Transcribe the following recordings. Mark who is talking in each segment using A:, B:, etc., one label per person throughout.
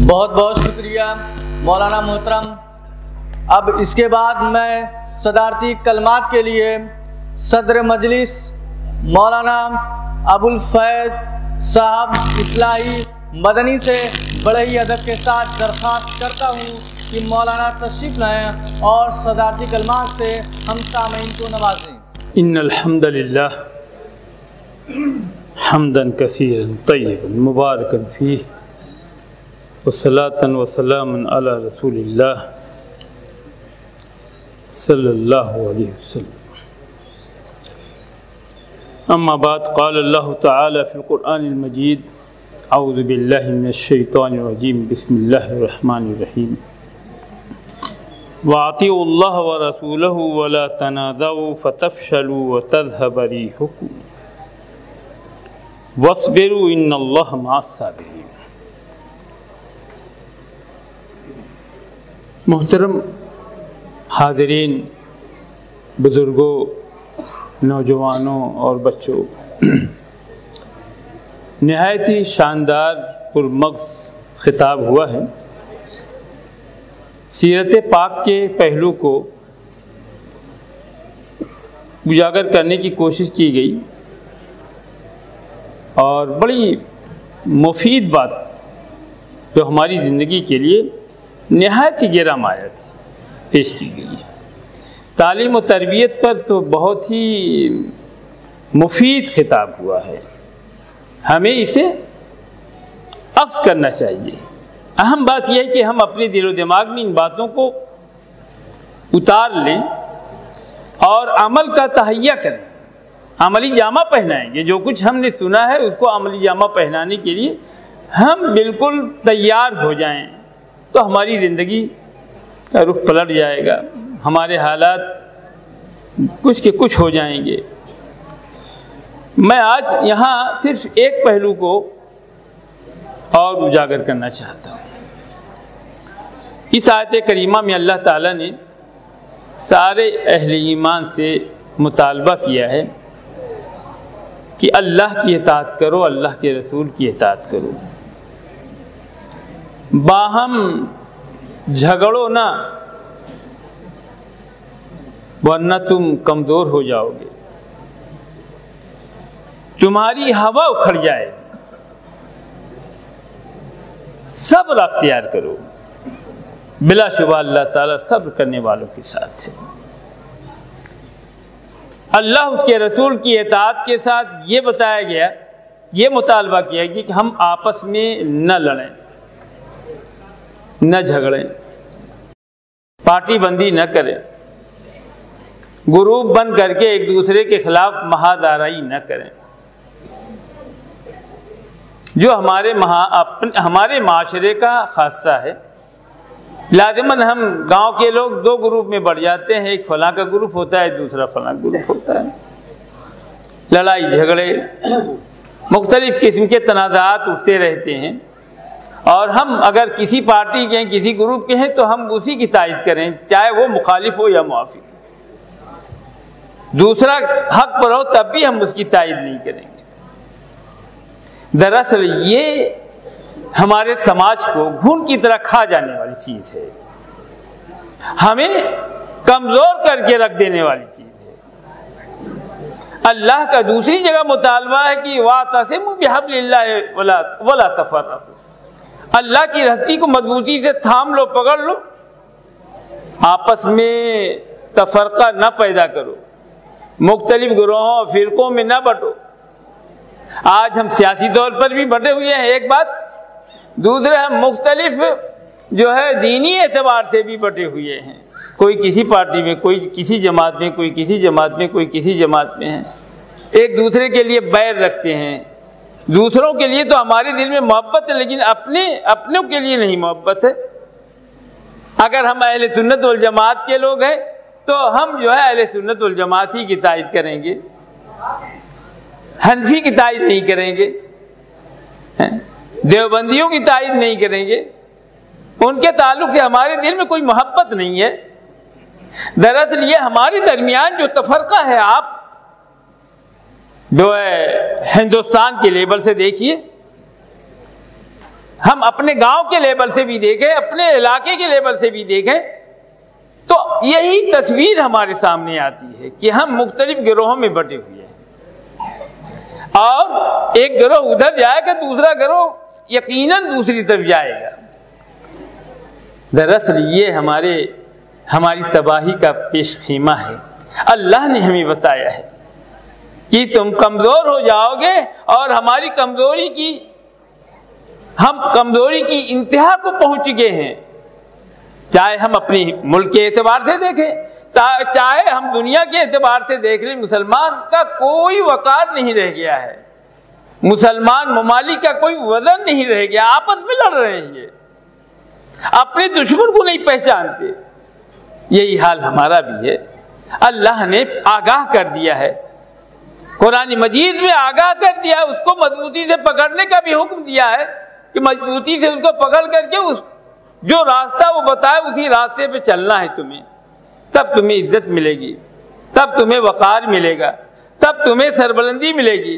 A: بہت بہت شکریہ مولانا محترم۔ اب اس کے بعد میں صدارتی کلمات کے لیے صدر مجلس مولانا ابوالفیض صاحب اصلاحی مدنی سے بڑے ہی ادب کے ساتھ درخواست کرتا ہوں کہ مولانا تشریف لائیں اور صدارتی کلمات سے ہم سامعین کو نوازیں۔
B: ان الحمد للہ حمدا کثیرا طیبا مبارکا فیہ والصلاة والسلام علی رسول اللہ صلی اللہ علیہ وسلم۔ اما بعد، قال اللہ تعالی فی القرآن المجید: اعوذ باللہ من الشیطان الرجیم، بسم اللہ الرحمن الرحیم۔ وَأَطِيعُوا اللَّهَ وَرَسُولَهُ وَلَا تَنَازَعُوا فَتَفْشَلُوا وَتَذْهَبَ رِيحُكُمْ وَاصْبِرُوا إِنَّ اللَّهَ مَعَ الصَّابِرِينَ۔ محترم حاضرین، بزرگوں، نوجوانوں اور بچوں، نہایت ہی شاندار پرمغز خطاب ہوا ہے۔ سیرت پاک کے پہلو کو اجاگر کرنے کی کوشش کی گئی اور بڑی مفید بات جو ہماری زندگی کے لیے نہایت ہی گہرا مایہ تھی پیش کی گئی ہے۔ تعلیم و تربیت پر تو بہت ہی مفید خطاب ہوا ہے، ہمیں اسے اخذ کرنا چاہیے۔ اہم بات یہ ہے کہ ہم اپنے دل و دماغ میں ان باتوں کو اتار لیں اور عمل کا تہیہ کریں، عملی جامہ پہنائیں گے۔ جو کچھ ہم نے سنا ہے اس کو عملی جامہ پہنانے کے لیے ہم بالکل تیار ہو جائیں تو ہماری زندگی کا رخ پلٹ جائے گا، ہمارے حالات کچھ کے کچھ ہو جائیں گے۔ میں آج یہاں صرف ایک پہلو کو اور اجاگر کرنا چاہتا ہوں۔ اس آیت کریمہ میں اللہ تعالیٰ نے سارے اہل ایمان سے مطالبہ کیا ہے کہ اللہ کی اطاعت کرو، اللہ کے رسول کی اطاعت کرو، باہم جھگڑو نہ ورنہ تم کمزور ہو جاؤ گے، تمہاری ہوا اکھڑ جائے، صبر اختیار کرو۔ بلا شبہ اللہ تعالیٰ صبر کرنے والوں کے ساتھ ہے۔ اللہ اس کے رسول کی اطاعت کے ساتھ یہ بتایا گیا، یہ مطالبہ کیا گیا کہ ہم آپس میں نہ لڑیں، نہ جھگڑیں، پارٹی بندی نہ کریں، گروپ بن کر کے ایک دوسرے کے خلاف محاذ آرائی نہ کریں۔ جو ہمارے معاشرے کا خاصہ ہے، لازماً ہم گاؤں کے لوگ دو گروپ میں بڑھ جاتے ہیں، ایک فلاں کا گروپ ہوتا ہے، دوسرا فلاں گروپ ہوتا ہے، لڑائی جھگڑے مختلف قسم کے تنازعات اٹھتے رہتے ہیں، اور ہم اگر کسی پارٹی کے ہیں، کسی گروپ کے ہیں تو ہم اسی کی تائید کریں، چاہے وہ مخالف ہو یا موافق۔ دوسرا حق پر ہو تب بھی ہم اس کی تائید نہیں کریں گے۔ دراصل یہ ہمارے سماج کو گھن کی طرح کھا جانے والی چیز ہے، ہمیں کمزور کر کے رکھ دینے والی چیز ہے۔ اللہ کا دوسری جگہ مطالبہ ہے کہ وَاعْتَصِمُوا بِحَبْلِ اللَّهِ وَلَا تَفَرَّقُوا، اللہ کی رسی کو مضبوطی سے تھام لو، پکڑ لو، آپس میں تفرقہ نہ پیدا کرو، مختلف گروہوں فرقوں میں نہ بٹو۔ آج ہم سیاسی طور پر بھی بٹے ہوئے ہیں ایک بات، دوسرے ہم مختلف جو ہے دینی اعتبار سے بھی بٹے ہوئے ہیں، کوئی کسی پارٹی میں، کوئی کسی جماعت میں، کوئی کسی جماعت میں، کوئی کسی جماعت میں ہے، ایک دوسرے کے لیے بیر رکھتے ہیں۔ دوسروں کے لیے تو ہمارے دل میں محبت ہے، لیکن اپنوں کے لیے نہیں محبت ہے۔ اگر ہم اہل سنت والجماعت کے لوگ ہیں تو ہم جو ہے اہل سنت والجماعت ہی کی تائید کریں گے، حنفی کی تائید نہیں کریں گے، دیوبندیوں کی تائید نہیں کریں گے۔ ان کے تعلق سے ہمارے دل میں کوئی محبت نہیں ہے۔ دراصل یہ ہمارے درمیان جو تفرقہ ہے، آپ جو ہے ہندوستان کے لیبل سے دیکھیے، ہم اپنے گاؤں کے لیول سے بھی دیکھیں، اپنے علاقے کے لیول سے بھی دیکھیں تو یہی تصویر ہمارے سامنے آتی ہے کہ ہم مختلف گروہوں میں بٹے ہوئے ہیں، اور ایک گروہ ادھر جائے گا، دوسرا گروہ یقیناً دوسری طرف جائے گا۔ دراصل یہ ہماری تباہی کا پیش خیمہ ہے۔ اللہ نے ہمیں بتایا ہے کہ تم کمزور ہو جاؤ گے، اور ہم کمزوری کی انتہا کو پہنچ گئے ہیں، چاہے ہم اپنے ملک کے اعتبار سے دیکھیں، چاہے ہم دنیا کے اعتبار سے دیکھ لیں، مسلمان کا کوئی وقار نہیں رہ گیا ہے، مسلمان ممالک کا کوئی وزن نہیں رہ گیا، آپس میں لڑ رہے ہیں، یہ اپنے دشمن کو نہیں پہچانتے۔ یہی حال ہمارا بھی ہے۔ اللہ نے آگاہ کر دیا ہے، قرآن مجید میں آگاہ کر دیا ہے، اس کو مضبوطی سے پکڑنے کا بھی حکم دیا ہے کہ مضبوطی سے اس کو پکڑ کر کے جو راستہ وہ بتائے اسی راستے پہ چلنا ہے تمہیں، تب تمہیں عزت ملے گی، تب تمہیں وقار ملے گا، تب تمہیں سربلندی ملے گی۔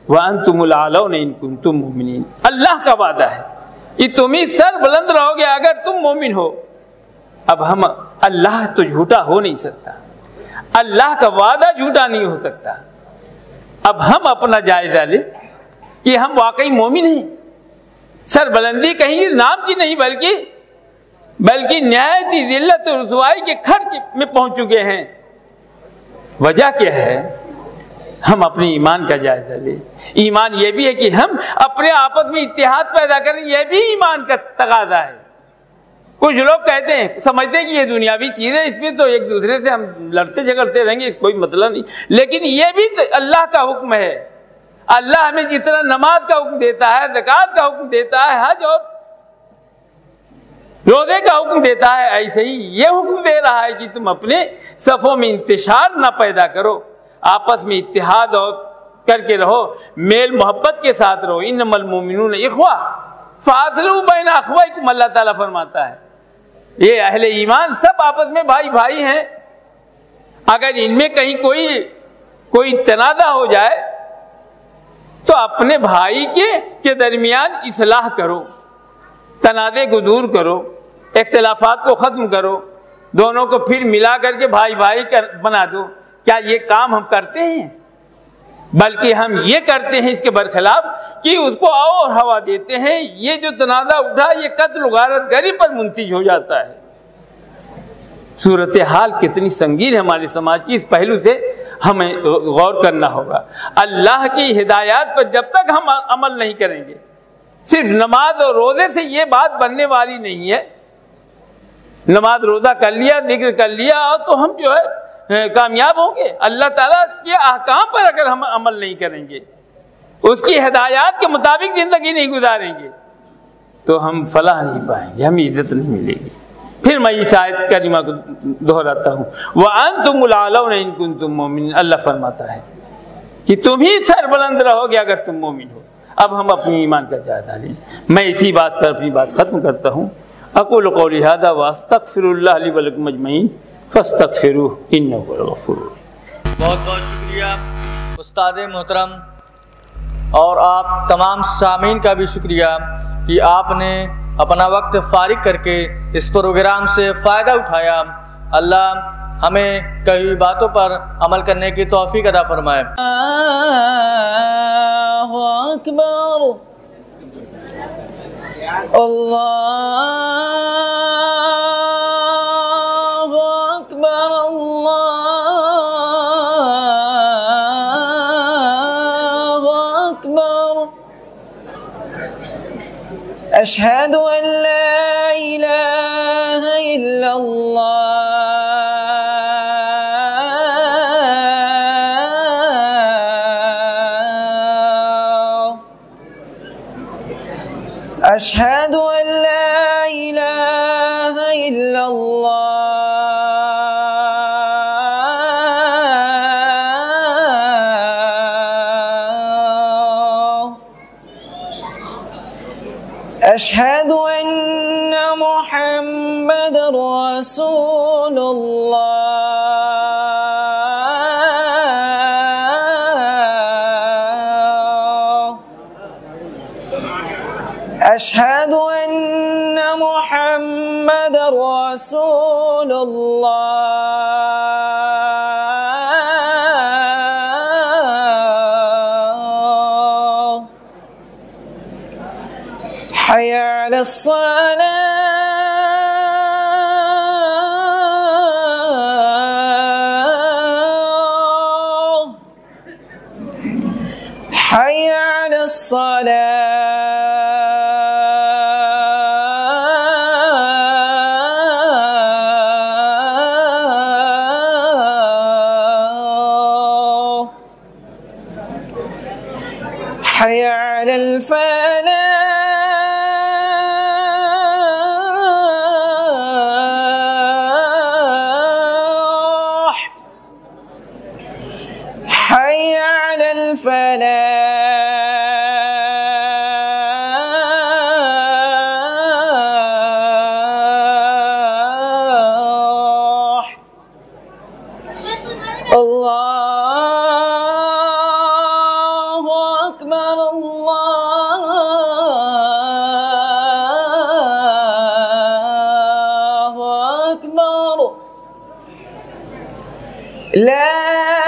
B: وَأَنْتُمُ الْأَعْلَوْنَ إِن كُنتُم مُؤْمِنِينَ، اللہ کا وعدہ ہے کہ تم ہی سر بلند رہو گے اگر تم مومن ہو۔ اب اللہ تو جھوٹا ہو نہیں سکتا، اللہ کا وعدہ جھوٹا نہیں ہو سکتا۔ اب ہم اپنا جائزہ لیں کہ ہم واقعی مومن ہیں، سر بلندی کہیں نام کی نہیں بلکہ نہایت ہی ذلت و رسوائی کے کھڑ میں پہنچ چکے ہیں۔ وجہ کیا ہے؟ ہم اپنے ایمان کا جائزہ لیں۔ ایمان یہ بھی ہے کہ ہم اپنے آپس میں اتحاد پیدا کریں، یہ بھی ایمان کا تقاضا ہے۔ کچھ لوگ کہتے ہیں، سمجھتے ہیں کہ یہ دنیاوی چیز ہے، اس میں تو ایک دوسرے سے ہم لڑتے جھگڑتے رہیں گے، اس کوئی مسئلہ نہیں، لیکن یہ بھی اللہ کا حکم ہے۔ اللہ ہمیں جس طرح نماز کا حکم دیتا ہے، زکوٰۃ کا حکم دیتا ہے، حج اور روزے کا حکم دیتا ہے، ایسے ہی یہ حکم دے رہا ہے کہ تم اپنے صفوں میں انتشار نہ پیدا کرو، آپس میں اتحاد کر کے رہو، میل محبت کے ساتھ رہو۔ انما المؤمنون اخوہ فاصلحوا بین اخویکم، اللہ تعالیٰ فرماتا ہے یہ اہل ایمان سب آپس میں بھائی بھائی ہیں، اگر ان میں کہیں کوئی تنازع ہو جائے تو اپنے بھائی کے درمیان اصلاح کرو، تنازع کو دور کرو، اختلافات کو ختم کرو، دونوں کو پھر ملا کر کے بھائی بنا دو۔ کیا یہ کام ہم کرتے ہیں؟ بلکہ ہم یہ کرتے ہیں اس کے برخلاف کہ اس کو اور ہوا دیتے ہیں۔ یہ جو تنازع اٹھا یہ قتل و غارت گری پر منتج ہو جاتا ہے۔ صورتحال کتنی سنگین ہے ہمارے سماج کی، اس پہلو سے ہمیں غور کرنا ہوگا۔ اللہ کی ہدایات پر جب تک ہم عمل نہیں کریں گے، صرف نماز اور روزے سے یہ بات بننے والی نہیں ہے۔ نماز روزہ کر لیا، ذکر کر لیا، اور تو ہم جو ہے کامیاب ہوں گے۔ اللہ تعالیٰ کے احکام پر اگر ہم عمل نہیں کریں گے، اس کی ہدایات کے مطابق زندگی نہیں گزاریں گے، تو ہم فلاح نہیں پائیں گے، ہمیں عزت نہیں ملے گی۔ پھر میں اس آیت کریمہ کو دہراتا ہوں، وَأَنْتُمُ الْأَعْلَوْنَ إِن كُنتُم مُؤْمِنِينَ، اللہ فرماتا ہے کہ تم ہی سر بلند رہو گے اگر تم مومن ہو۔ اب ہم اپنی ایمان کا جائزہ لیں۔ میں اسی بات پر اپنی بات ختم کرتا ہوں۔ اقول قولی ھذا واستغفر اللہ لی ولکم اجمعین فاستغفروہ انہ هو الغفور الرحیم۔
A: بہت بہت شکریہ استاد محترم، اور آپ تمام سامعین کا بھی شکریہ کہ آپ نے اپنا وقت فارغ کر کے اس پروگرام سے فائدہ اٹھایا۔ اللہ ہمیں کئی باتوں پر عمل کرنے کی توفیق عطا فرمائے۔ اللہ اکبر، اللہ اکبر، اللہ اکبر، اشہد ان لا الہ الا اللہ، اشہد ان لا الہ الا اللہ، اشہد ان محمد رسول اللہ، اشہد
C: أشهد أن محمد رسول الله. حي على الصلاة. حي على الصلاة. حي على الفلاح. حي على الفلاح. الله أكبر الله أكبر. لا